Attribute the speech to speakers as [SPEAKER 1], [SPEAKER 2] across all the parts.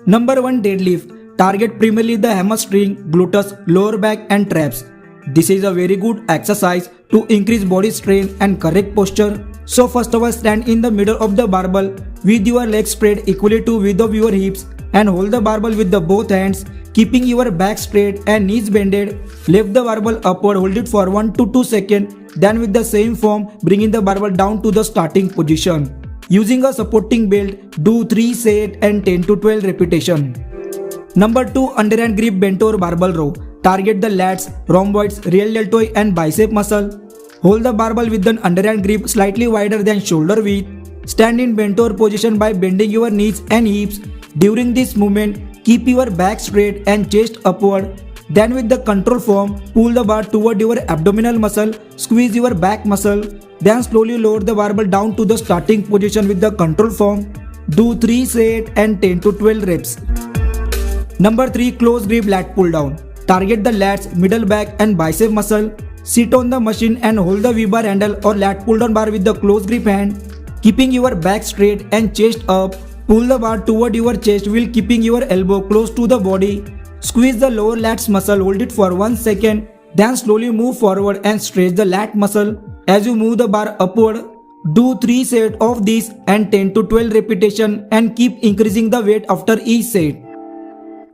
[SPEAKER 1] Number 1 deadlift. Target primarily the hamstring, gluteus, lower back and traps. This is a very good exercise to increase body strength and correct posture. So first of all, stand in the middle of the barbell with your legs spread equally to width of your hips and hold the barbell with the both hands, keeping your back straight and knees bended. Lift the barbell upward, hold it for 1 to 2 seconds. Then with the same form, bringing the barbell down to the starting position. Using a supporting belt, do 3 sets and 10 to 12 repetitions. Number 2, underhand grip bent over barbell row. Target the lats, rhomboids, real deltoid and bicep muscle. Hold the barbell with an underhand grip slightly wider than shoulder width. Stand in bent over position by bending your knees and hips. During this movement, keep your back straight and chest upward. Then with the control form, pull the bar toward your abdominal muscle, squeeze your back muscle. Then slowly lower the barbell down to the starting position with the control form. Do 3 sets and 10 to 12 reps. Number 3, close grip lat pull down. Target the lats, middle back and bicep muscle. Sit on the machine and hold the V-bar handle or lat pull down bar with the close grip hand. Keeping your back straight and chest up, pull the bar toward your chest while keeping your elbow close to the body. Squeeze the lower lats muscle, hold it for 1 second. Then slowly move forward and stretch the lat muscle. As you move the bar upward, do 3 sets of this and 10 to 12 repetitions and keep increasing the weight after each set.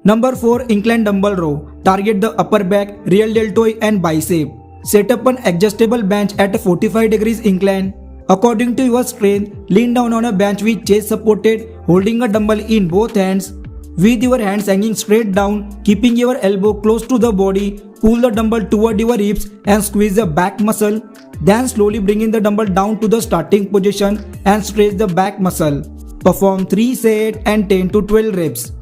[SPEAKER 1] Number 4, incline dumbbell row. Target the upper back, real deltoid and bicep. Set up an adjustable bench at a 45 degrees incline. According to your strength, lean down on a bench with chest supported, holding a dumbbell in both hands. With your hands hanging straight down, keeping your elbow close to the body, pull the dumbbell toward your hips and squeeze the back muscle. Then slowly bringing the dumbbell down to the starting position and stretch the back muscle. Perform 3 sets and 10 to 12 reps.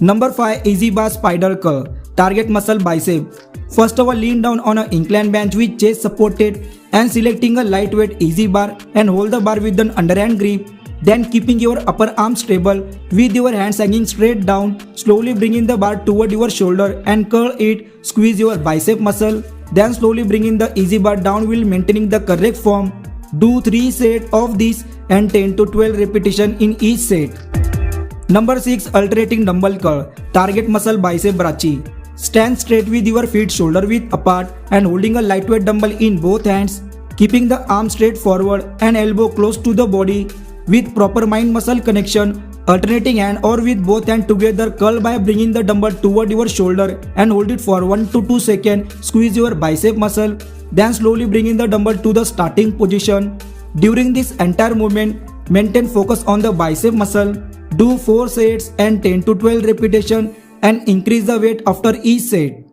[SPEAKER 1] Number 5, easy bar spider curl. Target muscle bicep. First of all, lean down on an incline bench with chest supported and selecting a lightweight easy bar and hold the bar with an underhand grip. Then keeping your upper arm stable with your hands hanging straight down, slowly bringing the bar toward your shoulder and curl it, squeeze your bicep muscle. Then slowly bringing the easy bar down while maintaining the correct form. Do 3 sets of this and 10 to 12 repetitions in each set. Number 6, alternating dumbbell curl. Target muscle bicep brachii. Stand straight with your feet shoulder width apart and holding a lightweight dumbbell in both hands, keeping the arm straight forward and elbow close to the body. With proper mind muscle connection, alternating hand or with both hands together, curl by bringing the dumbbell toward your shoulder and hold it for 1 to 2 seconds. Squeeze your bicep muscle, then slowly bringing the dumbbell to the starting position. During this entire movement, maintain focus on the bicep muscle. Do 4 sets and 10 to 12 repetitions and increase the weight after each set.